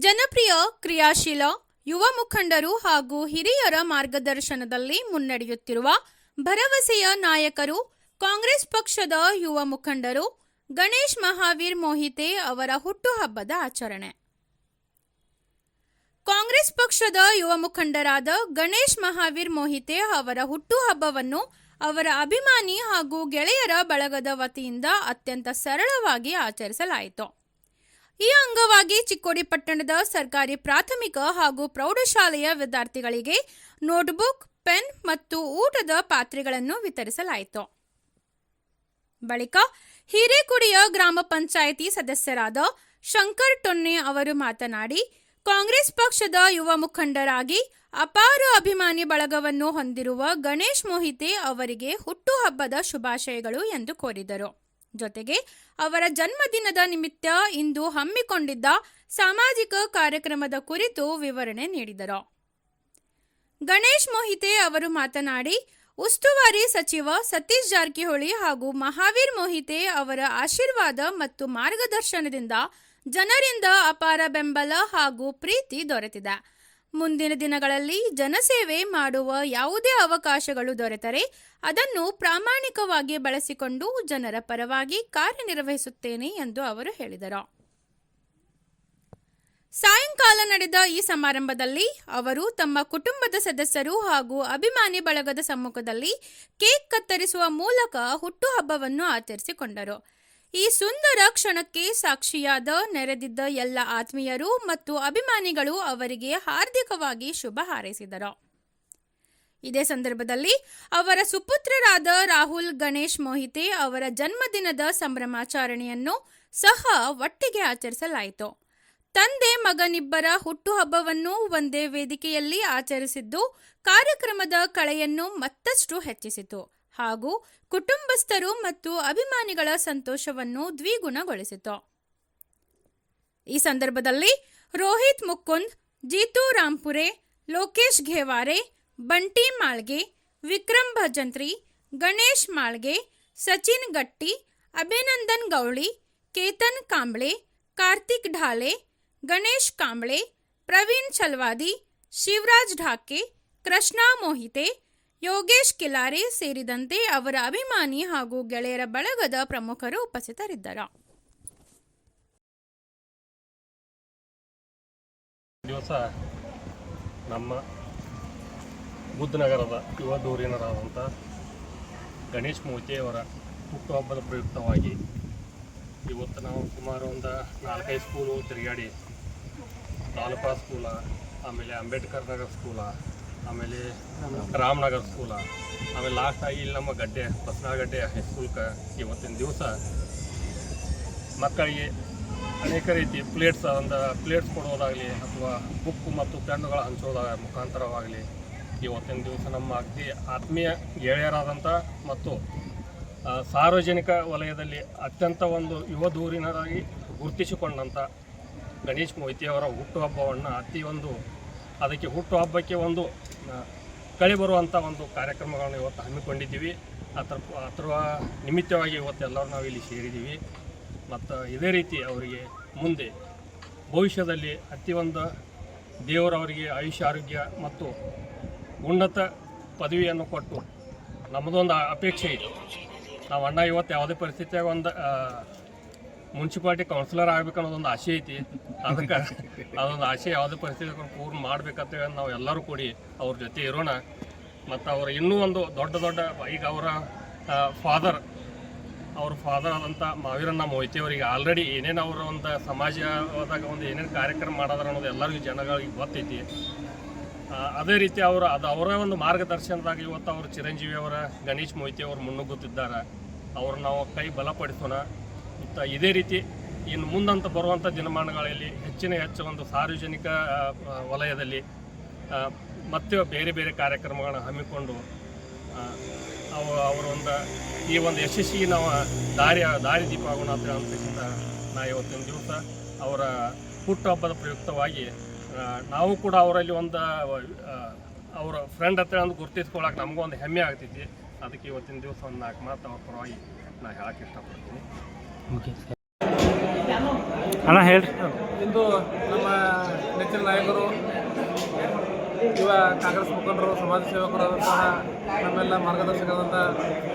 ಜನಪ್ರಿಯ ಕ್ರಿಯಾಶೀಲ ಯುವ ಮುಖಂಡರು ಹಾಗೂ ಹಿರಿಯರ ಮಾರ್ಗದರ್ಶನದಲ್ಲಿ ಮುನ್ನಡೆಯುತ್ತಿರುವ ಭರವಸೆಯ ನಾಯಕರು ಕಾಂಗ್ರೆಸ್ ಪಕ್ಷದ ಯುವ ಮುಖಂಡರು ಗಣೇಶ್ ಮಹಾವೀರ್ ಮೋಹಿತೆ ಅವರ ಹುಟ್ಟುಹಬ್ಬದ ಆಚರಣೆ. ಕಾಂಗ್ರೆಸ್ ಪಕ್ಷದ ಯುವ ಮುಖಂಡರಾದ ಗಣೇಶ್ ಮಹಾವೀರ್ ಮೋಹಿತೆ ಅವರ ಹುಟ್ಟುಹಬ್ಬವನ್ನು ಅವರ ಅಭಿಮಾನಿ ಹಾಗೂ ಗೆಳೆಯರ ಬಳಗದ ವತಿಯಿಂದ ಅತ್ಯಂತ ಸರಳವಾಗಿ ಆಚರಿಸಲಾಯಿತು. ಈ ಅಂಗವಾಗಿ ಚಿಕ್ಕೋಡಿ ಪಟ್ಟಣದ ಸರ್ಕಾರಿ ಪ್ರಾಥಮಿಕ ಹಾಗೂ ಪ್ರೌಢಶಾಲೆಯ ವಿದ್ಯಾರ್ಥಿಗಳಿಗೆ ನೋಟ್ಬುಕ್, ಪೆನ್ ಮತ್ತು ಊಟದ ಪಾತ್ರೆಗಳನ್ನು ವಿತರಿಸಲಾಯಿತು. ಬಳಿಕ ಹಿರೇಕುಡಿಯ ಗ್ರಾಮ ಪಂಚಾಯಿತಿ ಸದಸ್ಯರಾದ ಶಂಕರ್ ಟೊನ್ನೆ ಅವರು ಮಾತನಾಡಿ, ಕಾಂಗ್ರೆಸ್ ಪಕ್ಷದ ಯುವ ಮುಖಂಡರಾಗಿ ಅಪಾರ ಅಭಿಮಾನಿ ಬಳಗವನ್ನು ಹೊಂದಿರುವ ಗಣೇಶ್ ಮೋಹಿತೆ ಅವರಿಗೆ ಹುಟ್ಟುಹಬ್ಬದ ಶುಭಾಶಯಗಳು ಎಂದು ಕೋರಿದರು. ಜೊತೆಗೆ ಅವರ ಜನ್ಮದಿನದ ನಿಮಿತ್ತ ಇಂದು ಹಮ್ಮಿಕೊಂಡಿದ್ದ ಸಾಮಾಜಿಕ ಕಾರ್ಯಕ್ರಮದ ಕುರಿತು ವಿವರಣೆ ನೀಡಿದರು. ಗಣೇಶ್ ಮೋಹಿತೆ ಅವರು ಮಾತನಾಡಿ, ಉಸ್ತುವಾರಿ ಸಚಿವ ಸತೀಶ್ ಜಾರಕಿಹೊಳಿ ಹಾಗೂ ಮಹಾವೀರ್ ಮೋಹಿತೆ ಅವರ ಆಶೀರ್ವಾದ ಮತ್ತು ಮಾರ್ಗದರ್ಶನದಿಂದ ಜನರಿಂದ ಅಪಾರ ಬೆಂಬಲ ಹಾಗೂ ಪ್ರೀತಿ ದೊರೆತಿದೆ. ಮುಂದಿನ ದಿನಗಳಲ್ಲಿ ಜನಸೇವೆ ಮಾಡುವ ಯಾವುದೇ ಅವಕಾಶಗಳು ದೊರೆತರೆ ಅದನ್ನು ಪ್ರಾಮಾಣಿಕವಾಗಿ ಬಳಸಿಕೊಂಡು ಜನರ ಪರವಾಗಿ ಕಾರ್ಯನಿರ್ವಹಿಸುತ್ತೇನೆ ಎಂದು ಅವರು ಹೇಳಿದರು. ಸಾಯಂಕಾಲ ನಡೆದ ಈ ಸಮಾರಂಭದಲ್ಲಿ ಅವರು ತಮ್ಮ ಕುಟುಂಬದ ಸದಸ್ಯರು ಹಾಗೂ ಅಭಿಮಾನಿ ಬಳಗದ ಸಮ್ಮುಖದಲ್ಲಿ ಕೇಕ್ ಕತ್ತರಿಸುವ ಮೂಲಕ ಹುಟ್ಟುಹಬ್ಬವನ್ನು ಆಚರಿಸಿಕೊಂಡರು. ಈ ಸುಂದರ ಕ್ಷಣಕ್ಕೆ ಸಾಕ್ಷಿಯಾದ ನೆರೆದಿದ್ದ ಎಲ್ಲ ಆತ್ಮೀಯರು ಮತ್ತು ಅಭಿಮಾನಿಗಳು ಅವರಿಗೆ ಹಾರ್ದಿಕವಾಗಿ ಶುಭ ಹಾರೈಸಿದರು. ಇದೇ ಸಂದರ್ಭದಲ್ಲಿ ಅವರ ಸುಪುತ್ರರಾದ ರಾಹುಲ್ ಗಣೇಶ್ ಮೋಹಿತೆ ಅವರ ಜನ್ಮದಿನದ ಸಂಭ್ರಮಾಚರಣೆಯನ್ನು ಸಹ ಒಟ್ಟಿಗೆ ಆಚರಿಸಲಾಯಿತು. ತಂದೆ ಮಗನಿಬ್ಬರ ಹುಟ್ಟುಹಬ್ಬವನ್ನು ಒಂದೇ ವೇದಿಕೆಯಲ್ಲಿ ಆಚರಿಸಿದ್ದು ಕಾರ್ಯಕ್ರಮದ ಕಳೆಯನ್ನು ಮತ್ತಷ್ಟು ಹೆಚ್ಚಿಸಿತು ಹಾಗೂ ಕುಟುಂಬಸ್ಥರು ಮತ್ತು ಅಭಿಮಾನಿಗಳ ಸಂತೋಷವನ್ನು ದ್ವಿಗುಣಗೊಳಿಸಿತು. ಈ ಸಂದರ್ಭದಲ್ಲಿ ರೋಹಿತ್ ಮುಕುಂದ್, ಜೀತು ರಾಂಪುರೆ, ಲೋಕೇಶ್ ಘೇವಾರೆ, ಬಂಟಿ ಮಾಳ್ಗೆ, ವಿಕ್ರಮ್ ಭಜಂತ್ರಿ, ಗಣೇಶ್ ಮಾಳ್ಗೆ, ಸಚಿನ್ ಗಟ್ಟಿ, ಅಭಿನಂದನ್ ಗೌಳಿ, ಕೇತನ್ ಕಾಂಬ್ಳೆ, ಕಾರ್ತಿಕ್ ಢಾಲೆ, ಗಣೇಶ್ ಕಾಂಬ್ಳೆ, ಪ್ರವೀಣ್ ಚಲ್ವಾದಿ, ಶಿವರಾಜ್ ಢಾಕೆ, ಕೃಷ್ಣಾ ಮೋಹಿತೆ, ಯೋಗೇಶ್ ಕಿಲಾರೆ ಸೇರಿದಂತೆ ಅವರ ಅಭಿಮಾನಿ ಹಾಗೂ ಗೆಳೆಯರ ಬಳಗದ ಪ್ರಮುಖರು ಉಪಸ್ಥಿತರಿದ್ದರು. ದಿವಸ ನಮ್ಮ ಬುದ್ಧನಗರದ ಯುವ ಧುರೀಣರಾದಂಥ ಗಣೇಶ್ ಮೋಹಿತೆಯವರ ಹುಟ್ಟುಹಬ್ಬದ ಪ್ರಯುಕ್ತವಾಗಿ ಇವತ್ತು ನಾವು ಸುಮಾರು ಒಂದು 4-5 ಸ್ಕೂಲು ತಿರುಗಾಡಿ, ತಾಲೂಕಾ ಸ್ಕೂಲ, ಆಮೇಲೆ ಅಂಬೇಡ್ಕರ್ ನಗರ್ ಸ್ಕೂಲ, ಆಮೇಲೆ ರಾಮನಗರ್ ಸ್ಕೂಲ, ಆಮೇಲೆ ಲಾಸ್ಟ್ ಆಗಿ ಇಲ್ಲಿ ನಮ್ಮ ಗಡ್ಡೆ ಬಸನಗಡ್ಡೆ ಹೈಸ್ಕೂಲ್ಗೆ ಇವತ್ತಿನ ದಿವಸ ಮಕ್ಕಳಿಗೆ ಅನೇಕ ರೀತಿ ಪ್ಲೇಟ್ಸ್ ಕೊಡೋದಾಗಲಿ ಅಥವಾ ಬುಕ್ ಮತ್ತು ಪೆನ್ನುಗಳ ಹಂಚೋದ ಮುಖಾಂತರವಾಗಲಿ ಇವತ್ತಿನ ದಿವಸ ನಮ್ಮ ಅತಿ ಆತ್ಮೀಯ ಗೆಳೆಯರಾದಂಥ ಮತ್ತು ಸಾರ್ವಜನಿಕ ವಲಯದಲ್ಲಿ ಅತ್ಯಂತ ಒಂದು ಯುವ ಧುರೀಣರಾಗಿ ಗುರುತಿಸಿಕೊಂಡಂಥ ಗಣೇಶ್ ಮೋಹಿತೆಯವರ ಹುಟ್ಟುಹಬ್ಬವನ್ನು ಅದಕ್ಕೆ ಹುಟ್ಟುಹಬ್ಬಕ್ಕೆ ಒಂದು ಕಳೆ ಬರುವಂಥ ಒಂದು ಕಾರ್ಯಕ್ರಮಗಳನ್ನು ಇವತ್ತು ಹಮ್ಮಿಕೊಂಡಿದ್ದೀವಿ. ಅದರ ನಿಮಿತ್ತವಾಗಿ ಇವತ್ತೆಲ್ಲರೂ ನಾವು ಇಲ್ಲಿ ಸೇರಿದ್ದೀವಿ. ಮತ್ತು ಇದೇ ರೀತಿ ಅವರಿಗೆ ಮುಂದೆ ಭವಿಷ್ಯದಲ್ಲಿ ಒಂದು ದೇವರವರಿಗೆ ಆಯುಷ್ಯ, ಆರೋಗ್ಯ ಮತ್ತು ಉನ್ನತ ಪದವಿಯನ್ನು ಕೊಟ್ಟು ನಮ್ಮದೊಂದು ಅಪೇಕ್ಷೆ ಇದೆ. ನಾವು ಅಣ್ಣ ಇವತ್ತು ಯಾವುದೇ ಪರಿಸ್ಥಿತಿಯಾಗ ಒಂದು ಮುನ್ಸಿಪಾಲ್ಟಿ ಕೌನ್ಸಿಲರ್ ಆಗಬೇಕು ಅನ್ನೋದೊಂದು ಆಸೆ ಐತಿ. ಅದೊಂದು ಆಸೆ ಯಾವುದೇ ಪರಿಸ್ಥಿತಿ ಪೂರ್ಣ ಮಾಡಬೇಕಂತೇಳಿ ನಾವು ಎಲ್ಲರೂ ಕೂಡಿ ಅವ್ರ ಜೊತೆ ಇರೋಣ. ಮತ್ತು ಅವರು ಇನ್ನೂ ಒಂದು ದೊಡ್ಡ ಈಗ ಅವರ ಫಾದರ್ ಆದಂಥ ಮಹಾವೀರಣ್ಣ ಮೋಹಿತೆಯವರಿಗೆ ಆಲ್ರೆಡಿ ಏನೇನು ಅವರ ಒಂದು ಸಮಾಜದಾಗ ಒಂದು ಏನೇನು ಕಾರ್ಯಕ್ರಮ ಮಾಡೋದ್ರ ಅನ್ನೋದು ಎಲ್ಲರಿಗೂ ಜನಗಳಿಗೆ ಗೊತ್ತೈತಿ. ಅದೇ ರೀತಿ ಅವರ ಒಂದು ಮಾರ್ಗದರ್ಶನದಾಗ ಇವತ್ತು ಅವರು ಚಿರಂಜೀವಿಯವರ ಗಣೇಶ್ ಮೋಹಿತೆಯವರು ಮುನ್ನುಗ್ಗುತ್ತಿದ್ದಾರೆ. ಅವರು ನಾವು ಕೈ ಬಲಪಡಿಸೋಣ. ಮತ್ತು ಇದೇ ರೀತಿ ಇನ್ನು ಮುಂದಂತ ಬರುವಂಥ ದಿನಮಾನಗಳಲ್ಲಿ ಹೆಚ್ಚು ಒಂದು ಸಾರ್ವಜನಿಕ ವಲಯದಲ್ಲಿ ಮತ್ತೆ ಬೇರೆ ಕಾರ್ಯಕ್ರಮಗಳನ್ನು ಹಮ್ಮಿಕೊಂಡು ಅವರ ಈ ಒಂದು ಯಶಸ್ಸಿಗೆ ನಾವು ದಾರಿದೀಪ ಆಗೋಣ ಅಂತ ನಾ ಇವತ್ತಿನ ದಿವಸ ಅವರ ಹುಟ್ಟುಹಬ್ಬದ ಪ್ರಯುಕ್ತವಾಗಿ ನಾವು ಕೂಡ ಅವರಲ್ಲಿ ಅವರ ಫ್ರೆಂಡ್ ಹತ್ರ ಒಂದು ಗುರುತಿಸ್ಕೊಳ್ಳೋಕೆ ನಮಗೂ ಒಂದು ಹೆಮ್ಮೆ ಆಗ್ತೈತಿ. ಅದಕ್ಕೆ ಇವತ್ತಿನ ದಿವಸ ಒಂದು 4 ಮಾತು ಅವ್ರ ಪರವಾಗಿ ನಾನು ಹೇಳಕ್ಕೆ ಇಷ್ಟಪಡ್ತೀನಿ. ಅಣ್ಣ ಹೇಳ್ರಿ. ಇಂದು ನಮ್ಮ ನೆಚ್ಚಿನ ನಾಯಕರು, ಯುವ ಕಾಂಗ್ರೆಸ್ ಮುಖಂಡರು, ಸಮಾಜ ಸೇವಕರಾದಂತಹ ನಮ್ಮೆಲ್ಲ ಮಾರ್ಗದರ್ಶಕರಾದಂಥ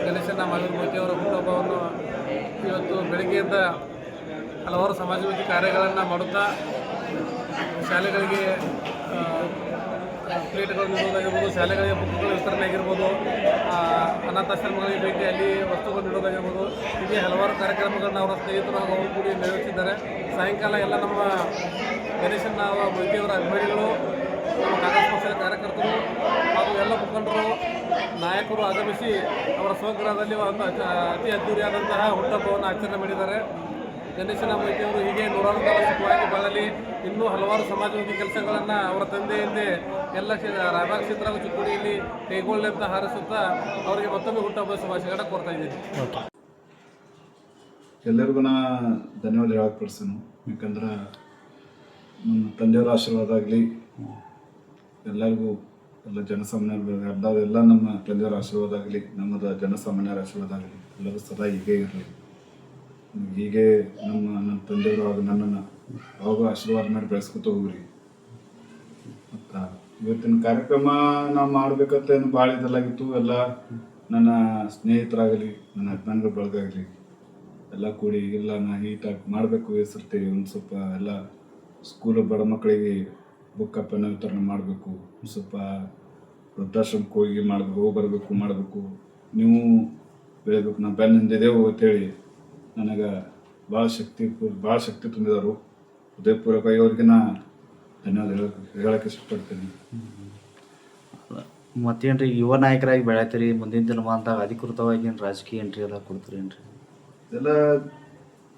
ಗಣೇಶಣ್ಣ ಮಾವಿನಮೂರ್ತಿಯವರ ಹುಟ್ಟುಹಬ್ಬವನ್ನು ಇವತ್ತು ಬೆಳಗ್ಗೆಯಿಂದ ಹಲವಾರು ಸಮಾಜಮುಖಿ ಕಾರ್ಯಗಳನ್ನು ಮಾಡುತ್ತಾ ಶಾಲೆಗಳಿಗೆ ಪ್ಲೇಟ್ಗಳು ನೀಡೋದಾಗಿರ್ಬೋದು, ಶಾಲೆಗಳಿಗೆ ಬುಕ್ಗಳು ವಿತರಣೆ ಆಗಿರ್ಬೋದು, ಅನಾಥಾಶ್ರಮಗಳಿಗೆ ಭೇಟಿ ಅಲ್ಲಿ ವಸ್ತುಗಳು ನೀಡೋದಾಗಿರ್ಬೋದು, ಹೀಗೆ ಹಲವಾರು ಕಾರ್ಯಕ್ರಮಗಳನ್ನ ಅವರ ಸ್ನೇಹಿತರು ಹಾಗೂ ಅವರು ಕೂಡಿ ನೆರವೇರಿಸಿದ್ದಾರೆ. ಸಾಯಂಕಾಲ ಎಲ್ಲ ನಮ್ಮ ಗಣೇಶಣ್ಣ ಮೂರ್ತಿಯವರ ಅಭಿಮಾನಿಗಳು, ನಮ್ಮ ಕಾಂಗ್ರೆಸ್ ಪಕ್ಷದ ಕಾರ್ಯಕರ್ತರು ಹಾಗೂ ಎಲ್ಲ ಮುಖಂಡರು, ನಾಯಕರು ಆಗಮಿಸಿ ಅವರ ಸ್ವಗೃಹದಲ್ಲಿ ಒಂದು ಅತಿ ಅದ್ದೂರಿಯಾದಂತಹ ಹುಟ್ಟುಹಬ್ಬವನ್ನು ಆಚರಣೆ ಮಾಡಿದ್ದಾರೆ. ಗಣೇಶನ ಮೂರ್ತಿಯವರು ಹೀಗೆ ನೂರಾರು ಕಾಲ ಸುಖವಾಗಿ ಬಾಳಲಿ, ಇನ್ನೂ ಹಲವಾರು ಸಮಾಜಮುಖಿ ಕೆಲಸಗಳನ್ನು ಅವರ ತಂದೆಯಂತೆ ಎಲ್ಲ ರಾಯಬಾಗ ಕ್ಷೇತ್ರ ಹಾಗೂ ಚಿಕ್ಕೋಡಿಯಲ್ಲಿ ಕೈಗೊಳ್ಳಿ ಅಂತ ಹಾರೈಸುತ್ತಾ ಅವರಿಗೆ ಮತ್ತೊಮ್ಮೆ ಹುಟ್ಟುಹಬ್ಬ ಶುಭಾಶಯಗಳನ್ನು ಕೋರ್ತಾ ಇದ್ದೀನಿ. ಎಲ್ಲರಿಗೂ ನಾ ಧನ್ಯವಾದ ಹೇಳಕ್ಕೆ ಪಡಿಸ್ತೀನಿ. ಯಾಕಂದ್ರೆ ನಮ್ಮ ತಂದೆಯವರ ಆಶೀರ್ವಾದ ಆಗಲಿ, ಎಲ್ಲರಿಗೂ ಎಲ್ಲ ಜನಸಾಮಾನ್ಯರು ಎಲ್ಲ ನಮ್ಮ ತಂದೆಯವರ ಆಶೀರ್ವಾದ ಆಗಲಿ, ನಮ್ಮದು ಜನಸಾಮಾನ್ಯರ ಆಶೀರ್ವಾದ ಆಗಲಿ, ಎಲ್ಲರೂ ಸದಾ ಹೀಗೆ ಇರಲಿ. ಹೀಗೆ ನಮ್ಮ ತಂದೆಯವರು ಹಾಗೂ ನನ್ನನ್ನು ಅವಾಗ ಆಶೀರ್ವಾದ ಮಾಡಿ ಬೆಳೆಸ್ಕೊತ ಹೋಗ್ರಿ. ಮತ್ತು ಇವತ್ತಿನ ಕಾರ್ಯಕ್ರಮ ನಾವು ಮಾಡ್ಬೇಕಂತ ಏನು ಭಾಳ ಇದೆಲ್ಲಾಗಿತ್ತು. ಎಲ್ಲ ನನ್ನ ಸ್ನೇಹಿತರಾಗಲಿ, ನನ್ನ ಅಭಿಮಾನಿಗಳ ಬಳಗಾಗಲಿ ಎಲ್ಲ ಕೂಡಿ ಇಲ್ಲ ನಾ ಹೀಟಾಗಿ ಮಾಡಬೇಕು ಹೆಸರ್ತಿ ಒಂದು ಸ್ವಲ್ಪ ಎಲ್ಲ ಸ್ಕೂಲು ಬಡ ಮಕ್ಕಳಿಗೆ ಬುಕ್ಕ ಪೆನ್ನ ವಿತರಣೆ ಮಾಡಬೇಕು, ಸ್ವಲ್ಪ ವೃದ್ಧಾಶ್ರಮಕ್ಕೆ ಹೋಗಿ ಹೋಗಿ ಮಾಡಬೇಕು, ನೀವು ಬೆಳಿಬೇಕು, ನಾವು ಬೆನ್ನ ಹಿಂದಿದೆವು ಅಂತೇಳಿ ನನಗೆ ಭಾಳ ಶಕ್ತಿ ತುಂಬಿದರು. ಹೃದಯಪೂರ್ವಕವಾಗಿ ಅವ್ರಿಗೆ ನಾ ಧನ್ಯವಾದ ಹೇಳಕ್ಕೆ ಇಷ್ಟಪಡ್ತೀನಿ. ಮತ್ತೇನ್ರಿ ಯುವ ನಾಯಕರಾಗಿ ಬೆಳೆತೀರಿ, ಮುಂದಿನ ದಿನಮಾನದಾಗ ಅಧಿಕೃತವಾಗಿ ಏನು ರಾಜಕೀಯ ಎಂಟ್ರಿ ಎಲ್ಲ ಕೊಡ್ತೀರೇನ್ರಿ? ಎಲ್ಲ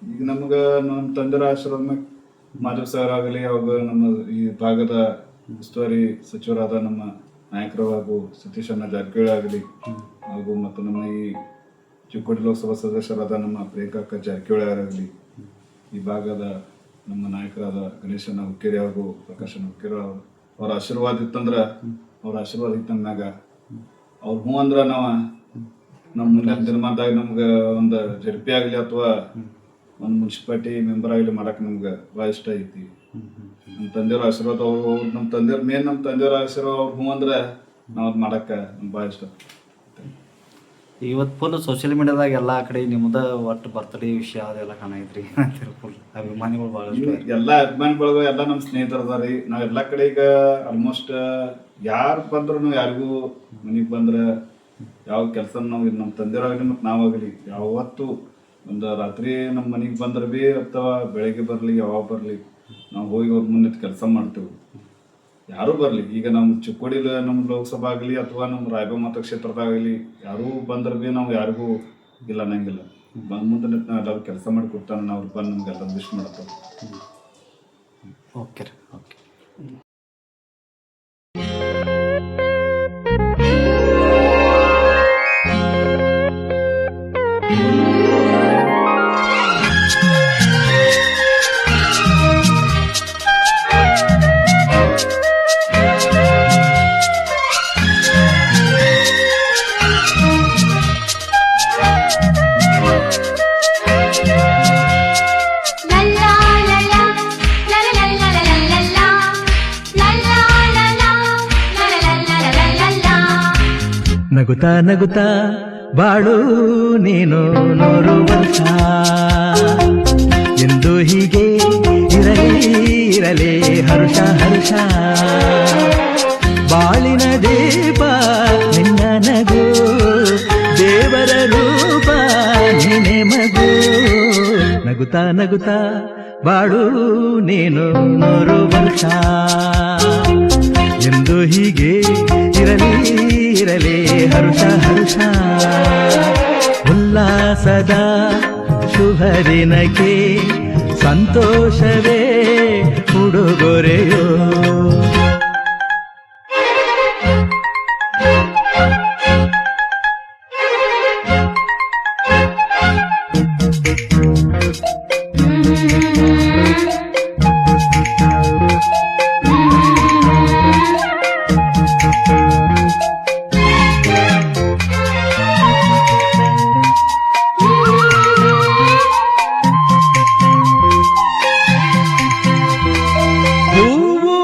ಈಗ ನಮ್ಗೆ ನಮ್ಮ ತಂದೆರ ಆಶೀರ್ವಾದ ಮ್ಯಾಗ ಮಾಧವ್ ಸರ್ ಆಗಲಿ, ಅವಾಗ ನಮ್ಮ ಈ ಭಾಗದ ಉಸ್ತುವಾರಿ ಸಚಿವರಾದ ನಮ್ಮ ನಾಯಕರು ಹಾಗೂ ಸತೀಶ್ ಅಣ್ಣ ಜಾರಕಿಹೊಳಿ ಆಗಲಿ, ಹಾಗೂ ಮತ್ತು ನಮ್ಮ ಈ ಚಿಕ್ಕೋಡಿ ಲೋಕಸಭಾ ಸದಸ್ಯರಾದ ನಮ್ಮ ಪ್ರಿಯಾಂಕಾ ಜಾರಕಿಹೊಳಿ ಅವರಾಗಲಿ, ಈ ಭಾಗದ ನಮ್ಮ ನಾಯಕರಾದ ಗಣೇಶನ ಹುಕ್ಕೇರಿ ಹಾಗೂ ಪ್ರಕಾಶನ ಹುಕ್ಕೇರಿ ಅವ್ರ ಆಶೀರ್ವಾದ ಇತ್ತಂದ್ರೆ, ಅವ್ರ ಆಶೀರ್ವಾದ ಇತ್ತಂದಾಗ ಅವ್ರು ಹ್ಞೂ ಅಂದ್ರೆ ನಾವು ನಮ್ಮ ಮುಂದಿನ ದಿನಮಾನದಾಗ ನಮ್ಗೆ ಒಂದು ಜಡ್ಪಿ ಆಗಲಿ ಅಥವಾ ಒಂದು ಮುನ್ಸಿಪಾಲ್ಟಿ ಮೆಂಬರ್ ಆಗಲಿ ಮಾಡಕ್ಕೆ ನಮ್ಗೆ ಭಾಳ ಇಷ್ಟ ಐತಿ. ನಮ್ಮ ತಂದೆಯವ್ರ ಆಶೀರ್ವಾದ ನಮ್ಮ ತಂದೆಯವ್ರ ಆಶೀರ್ವಾದ ಅವ್ರು ಹ್ಞೂ ಅಂದ್ರೆ ನಾವು ಅದು ಮಾಡಕ್ಕೆ ನಮ್ಗೆ ಭಾಳ ಇಷ್ಟ. ಇವತ್ತು ಫುಲ್ ಸೋಷಿಯಲ್ ಮೀಡಿಯಾದಾಗ ಎಲ್ಲ ಕಡೆ ನಿಮ್ದು ಒಟ್ಟು ಬರ್ತ್ಡೇ ವಿಷಯ ಅದೆಲ್ಲ ಕಾಣೈತ್ರಿ. ಫುಲ್ ಅಭಿಮಾನಿಗಳು ಭಾಳಷ್ಟು ಎಲ್ಲ ಅಭಿಮಾನಿ ಬಳಗ ಎಲ್ಲ ನಮ್ಮ ಸ್ನೇಹಿತರು ಅದಾರ ರೀ. ನಾವು ಎಲ್ಲ ಕಡೆ ಈಗ ಆಲ್ಮೋಸ್ಟ್ ಯಾರು ಬಂದ್ರು ಯಾರಿಗೂ ಮನೆಗೆ ಬಂದ್ರೆ ಯಾವ ಕೆಲಸ ನಾವು ನಮ್ಮ ತಂದೆಯವ್ರಾಗಲಿ ಮತ್ತು ನಾವಾಗಲಿ ಯಾವತ್ತು ಒಂದು ರಾತ್ರಿ ನಮ್ಮ ಮನೆಗೆ ಬಂದ್ರೆ ಭೀ ಅಥವಾ ಬೆಳಗ್ಗೆ ಬರಲಿ ಯಾವಾಗ ಬರಲಿ ನಾವು ಹೋಗಿ ಅವ್ರ ಮುಂದೆ ಕೆಲಸ ಮಾಡ್ತೇವೆ. ಯಾರೂ ಬರಲಿ, ಈಗ ನಮ್ಮ ಚಿಕ್ಕೋಡಿಲಿ ನಮ್ಮ ಲೋಕಸಭಾ ಆಗಲಿ ಅಥವಾ ನಮ್ಮ ರಾಯಬಾಗ ಮತಕ್ಷೇತ್ರದಾಗಲಿ ಯಾರೂ ಬಂದ್ರೆ ಭೀ ನಾವು ಯಾರಿಗೂ ಇಲ್ಲ ಅನ್ನಂಗಿಲ್ಲ. ಬಂದು ಮುಂದೆ ನಾವು ಎಲ್ಲರೂ ಕೆಲಸ ಮಾಡಿ ಕೊಡ್ತಾನೆ, ನಾವು ಬಂದು ನಮಗೆಲ್ಲ ವಿಶ್ ಮಾಡ್ತೇವೆ. ಓಕೆ ರೀ, ಓಕೆ. ನಗುತ್ತಾ ನಗುತ್ತಾ ಬಾಳು ನೀನು 100 ವರ್ಷ ಎಂದು ಹೀಗೆ ಇರಲಿ ಹರುಷ ಹರುಷ. ಬಾಳಿನ ದೀಪ ನಿನ್ನ ನಗು, ದೇವರ ರೂಪ ನೀನೆ ಮಗು. ನಗುತ್ತಾ ನಗುತ್ತಾ ಬಾಳು ನೀನು 100 ವರ್ಷ ಎಂದು ಹೀಗೆ ಇರಲಿ ಹರುಷ ಹರುಷ. ಉಲ್ಲಾಸದ ಶುಭ ದಿನಕ್ಕೆ ಸಂತೋಷವೇ ಉಡುಗೊರೆಯೋ. ಹೂವು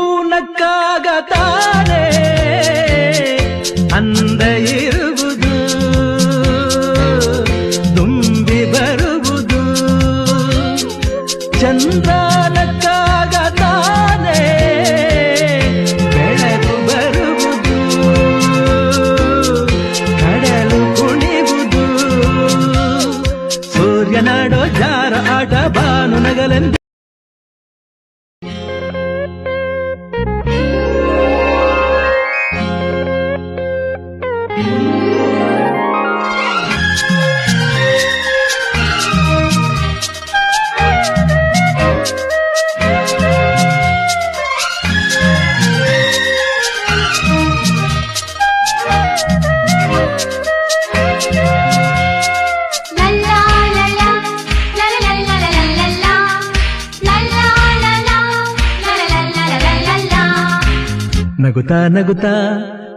ನಗುತ್ತಾ ನಗುತ್ತಾ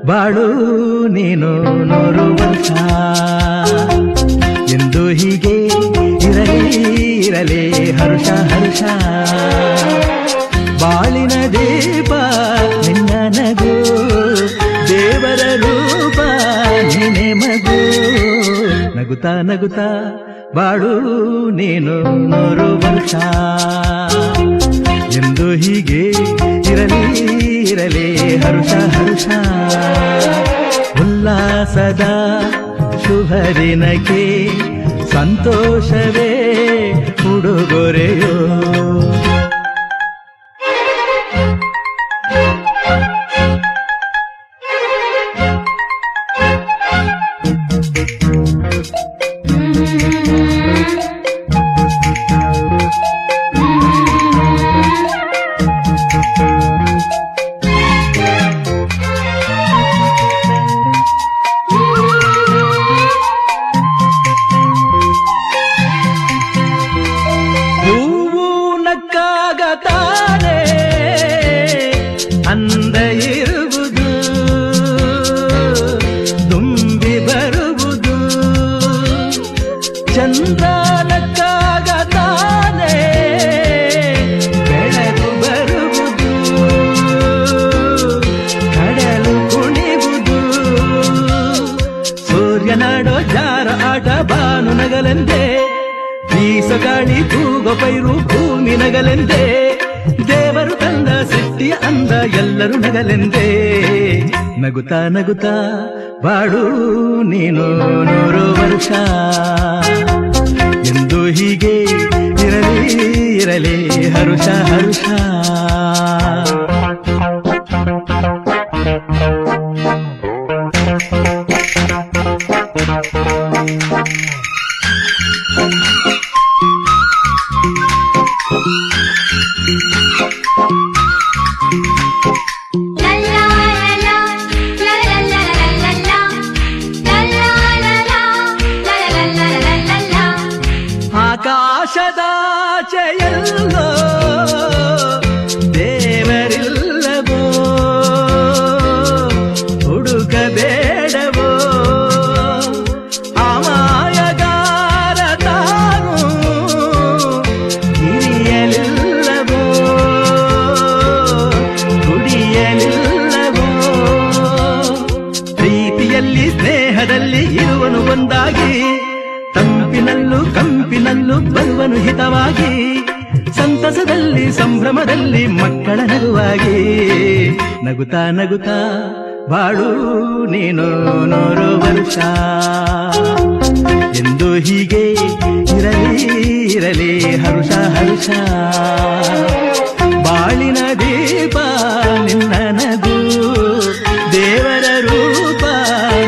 ಬಾಳು ನೀನು 100 ವರ್ಷ ಎಂದು ಹೀಗೆ ಇರಲಿ ಹರುಷ ಹರುಷ ಬಾಳಿನ ದೀಪ ನಿನ್ನ ನಗು ದೇವರ ರೂಪ ನೀನೆ ಮಗು ನಗುತ್ತಾ ನಗುತ್ತಾ ಬಾಳು ನೀನು 100 ವರ್ಷ ಎಂದು ಹೀಗೆ ಇರಲಿ ಹರುಷ ಹರುಷ ಉಲ್ಲಾಸದ ಶುಭ ದಿನಕ್ಕೆ ಸಂತೋಷವೇ ಉಡುಗೊರೆಯೋ ತಾನೆ ಅಂದ ಇರುವುದು ತುಂಬಿ ಬರುವುದು ಚಂದ್ರನಕ್ಕಾಗ ತಾನೆ ಬೆಳಕು ಬರುವುದು ಕಡಲು ಕುಣಿವುದು ಸೂರ್ಯನಾಡೋ ಜಾರ ಆಟ ಬಾನು ನಗಲೆಂದೇ ಬೀಸಗಾಳಿ ತೂಗೋ ಪೈರು ಭೂಮಿ ನಗಲೆಂದೇ ದೇವರು ತಂದ ಸೃಷ್ಟಿಯ ಅಂದ ಎಲ್ಲರೂ ನಗಲೆಂದೇ ನಗುತ್ತಾ ನಗುತ್ತಾ ಬಾಳು ನೀನು 100 ವರ್ಷ ಎಂದು ಹೀಗೆ ಇರಲಿ ಹರುಷ ಹರುಷ ಆಕಾಶದಾಚೆಯಲ್ಲೋ ದೇವರಿಲ್ಲವೋ ಹುಡುಕಬೇಡವೋ ಅಮಾಯಗಾರ ತಾನು ಹಿರಿಯಲಿಲ್ಲವೋ ಕುಡಿಯಲಿಲ್ಲವೋ ಪ್ರೀತಿಯಲ್ಲಿ ಸ್ನೇಹದಲ್ಲಿ ಇರುವನು ಒಂದಾಗಿ ತಂಪಿನಲ್ಲೂ ಕಂಪಿನಲ್ಲೂ ಬರುವನು ಹಿತವಾಗಿ ಸಂತಸದಲ್ಲಿ ಸಂಭ್ರಮದಲ್ಲಿ ಮಕ್ಕಳ ನಗುವಾಗಿ ನಗುತ್ತಾ ನಗುತ್ತಾ ಬಾಳು ನೀನು 100 ವರ್ಷ ಎಂದು ಹೀಗೆ ಇರಲಿ ಹರುಷ ಹರುಷ ಬಾಳಿನ ದೀಪ ನಿನ್ನ ನಗು ದೇವರ ರೂಪ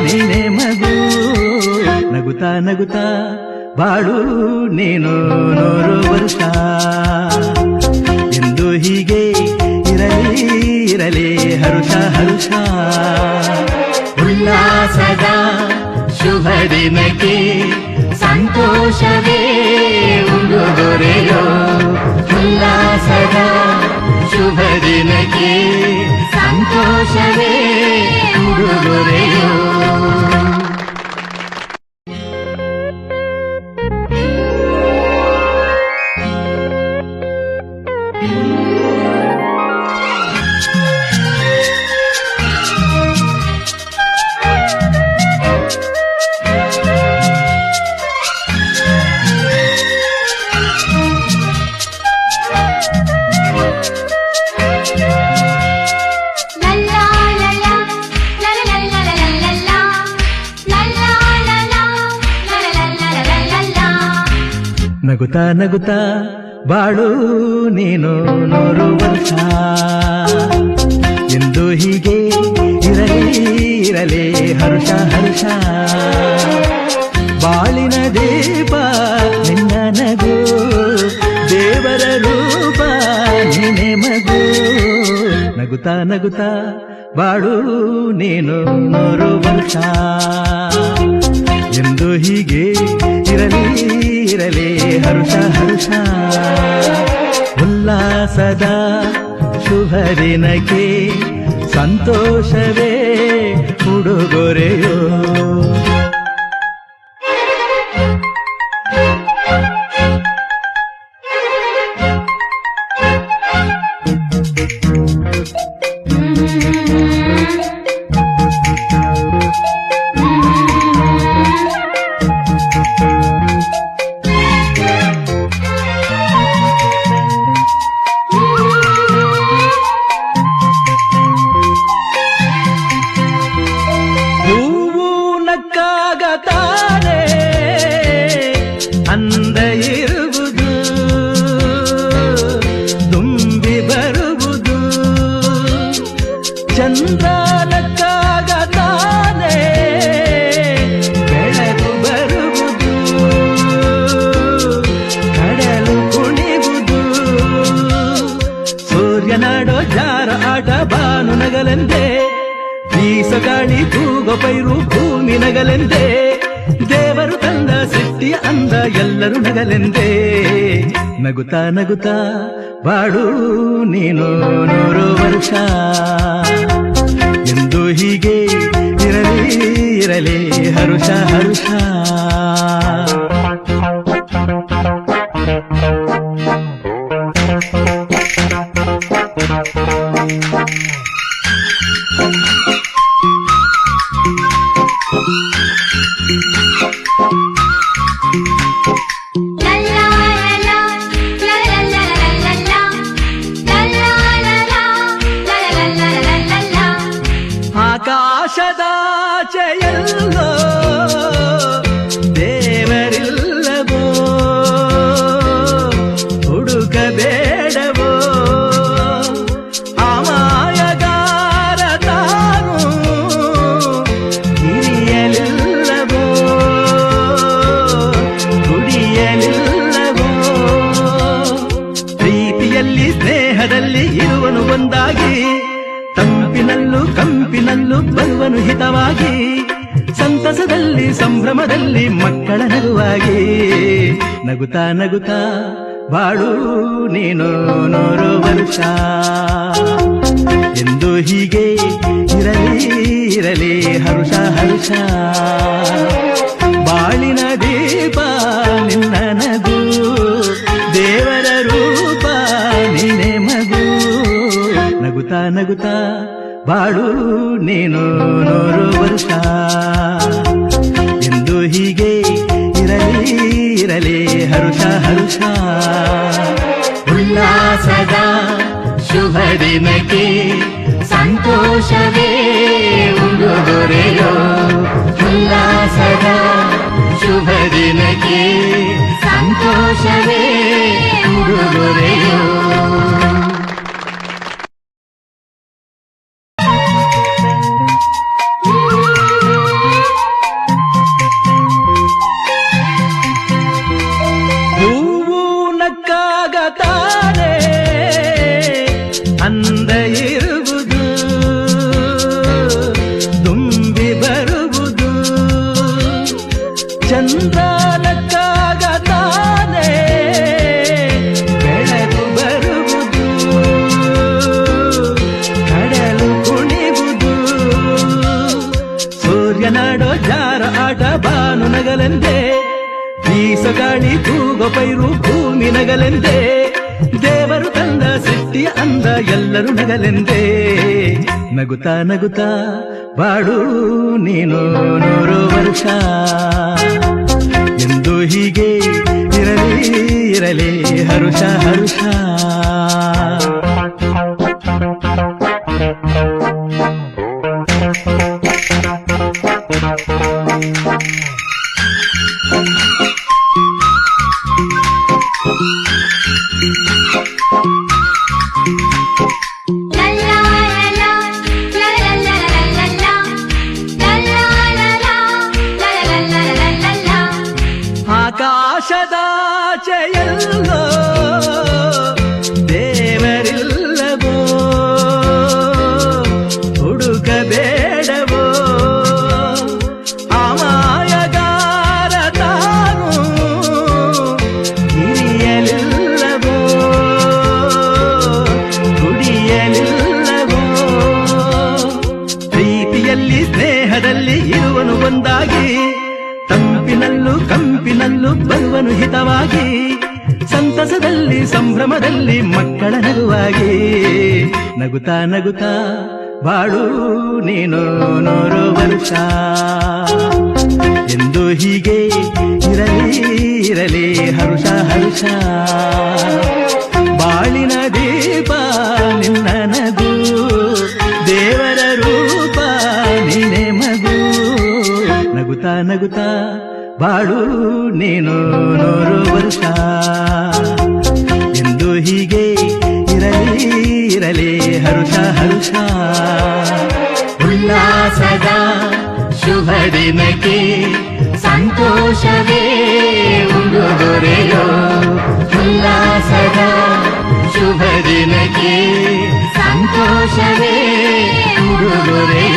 ನೀನೆ ಮಗು ನಗುತ್ತಾ ನಗುತ್ತಾ ಬಾಳು ನೀನು 100 ವರ್ಷ ಎಂದು ಹೀಗೆ ಇರಲಿ ಹರುಷ ಹರುಷ ಉಲ್ಲಾಸದ ಶುಭ ದಿನಕ್ಕೆ ಸಂತೋಷವೇ ಉಡುಗೊರೆಯೋ ಉಲ್ಲಾಸದ ಶುಭ ದಿನಕ್ಕೆ ಸಂತೋಷವೇ ಉಡುಗೊರೆಯೋ ನಗುತ್ತಾ ನಗುತ್ತಾ ಬಾಳು ನೀನು 100 ವರ್ಷ ಎಂದು ಹೀಗೆ ಇರಲಿ ಹರುಷ ಹರುಷ ಬಾಳಿನ ದೀಪ ನಿನ್ನ ನಗು ದೇವರ ರೂಪ ನೀನೆ ಮಗು ನಗುತ್ತಾ ನಗುತ್ತಾ ಬಾಳು ನೀನು 100 ವರ್ಷ ಎಂದು ಹೀಗೆ ಇರಲಿ ಹರುಷ ಹರುಷ ಉಲ್ಲಾಸದ ಶುಭ ದಿನಕ್ಕೆ ಸಂತೋಷವೇ ಉಡುಗೊರೆಯೋ. ಹೂವು ನಕ್ಕಾಗ ತಾನೇ ಅಂದ ಇರುವುದು, ತುಂಬಿ ಬರುವುದು. ಚಂದ್ರ ನಕ್ಕಾಗ ತಾನೇ ಬೆಳಕು ಬರುವುದು, ಕಡಲು ಕುಣಿವುದು. ಸೂರ್ಯನಾಡೋ ಜಾರ ಆಟ ಬಾನು ನಗಲೆಂದೇ, ಬೀಸಗಾಳಿ ತೂಗೋ ಪೈರು ಭೂಮಿ ನಗಲೆಂದೇ. ದೇವರು ತಂದ ಸೃಷ್ಟಿಯ ಅಂದ ಎಲ್ಲರೂ ನಗಲೆಂದೇ. ನಗುತ್ತಾ ನಗುತ್ತಾ ಬಾಡು ನೀನು 100 ವರ್ಷ ಎಂದು ಹೀಗೆ ಇರಲಿ ಇರಲಿ ಹರುಷ ಹರುಷ. ಆಕಾಶದಾಚೆಯಲ್ಲೋ ದೇವರಿಲ್ಲವೋ, ಹುಡುಕಬೇಡವೋ. ಅಮಾಯಗಾರ ತಾನು ಹಿರಿಯಲಿಲ್ಲವೋ, ಕುಡಿಯಲಿಲ್ಲವೋ. ಪ್ರೀತಿಯಲ್ಲಿ ಸ್ನೇಹದಲ್ಲಿ ಇರುವನು ಒಂದಾಗಿ, ತಂಪಿನಲ್ಲೂ ಕಂಪಿನಲ್ಲೂ ಬರುವನು ಹಿತವಾಗಿ. ಸಂತಸದಲ್ಲಿ ಸಂಭ್ರಮದಲ್ಲಿ ಮಕ್ಕಳ ನಗುವಾಗಿ. ನಗುತ್ತಾ ನಗುತ್ತಾ ಬಾಳು ನೀನು 100 ವರ್ಷ ಎಂದು ಹೀಗೆ ಇರಲಿ ಇರಲಿ ಹರುಷ ಹರುಷ. ಬಾಳಿನ ದೀಪ ನಿನ್ನ ನಗು, ದೇವರ ರೂಪ ನಿನ್ನೆ ಮಗು. ನಗುತ್ತಾ ನಗುತ್ತಾ ಬಾಳು ನೀನು 100 ವರ್ಷ ಎಂದು ಹೀಗೆ ಇರಲಿ ಇರಲಿ ಹರುಷ ಹರುಷ. ಉಲ್ಲಾಸದ ಶುಭ ದಿನಕ್ಕೆ ಸಂತೋಷವೇ ಉಡುಗೊರೆಯೋ. ಉಲ್ಲಾಸದ ಶುಭ ದಿನಕ್ಕೆ ಸಂತೋಷವೇ ಉಡುಗೊರೆಯೋ. ಹೂವು ನಕ್ಕಾಗ ತಾನೇ ಅಂದ ಇರುವುದು, ತುಂಬಿ ಬರುವುದು. ಚಂದ್ರ ನಕ್ಕಾಗ ತಾನೇ ಬೆಳಕು ಬರುವುದು, ಕಡಲು ಕುಣಿವುದು. ಸೂರ್ಯನಾಡೋ ಜಾರ ಆಟ ಬಾನು ನಗಲೆಂದೇ, ಬೀಸಗಾಳಿ ತೂಗೋ ಪೈರು ಭೂಮಿ ನಗಲೆಂದೇ. ದೇವರು ತಂದ ಸೃಷ್ಟಿಯ ಅಂದ ಎಲ್ಲರೂ ನಗಲೆಂದೇ. ನಗುತ್ತಾ ನಗುತ್ತಾ ಬಾಡು ನೀನು 100 ವರ್ಷ ಎಂದು ಹೀಗೆ ಇರಲಿ ಇರಲಿ ಹರುಷ ಹರುಷ. ಆಕಾಶದಾಚೆಯಲ್ಲೋ ಸಂಭ್ರಮದಲ್ಲಿ ಮಕ್ಕಳ ನಗುವಾಗಿ ನಗುತ್ತಾ ನಗುತ್ತಾ ಬಾಳು ನೀನು 100 ವರ್ಷ ಎಂದು ಹೀಗೆ ಇರಲಿ ಹರುಷ ಹರುಷ ಬಾಳಿನ ದೀಪ ನಿನ್ನ ನಗು ದೇವರ ರೂಪ ನೀನೆ ಮಗು ನಗುತ್ತಾ ನಗುತ್ತಾ ಬಾಳು ನೀನು 100 ವರ್ಷ ಎಂದು ಹೀಗೆ ಇರಲಿ ಹರುಷ ಹರುಷ ಉಲ್ಲಾಸದ ಶುಭ ದಿನಕ್ಕೆ ಸಂತೋಷವೇ ಉಡುಗೊರೆಯೋ ಉಲ್ಲಾಸದ ಶುಭ ದಿನಕ್ಕೆ ಸಂತೋಷವೇ ಉಡುಗೊರೆಯೋ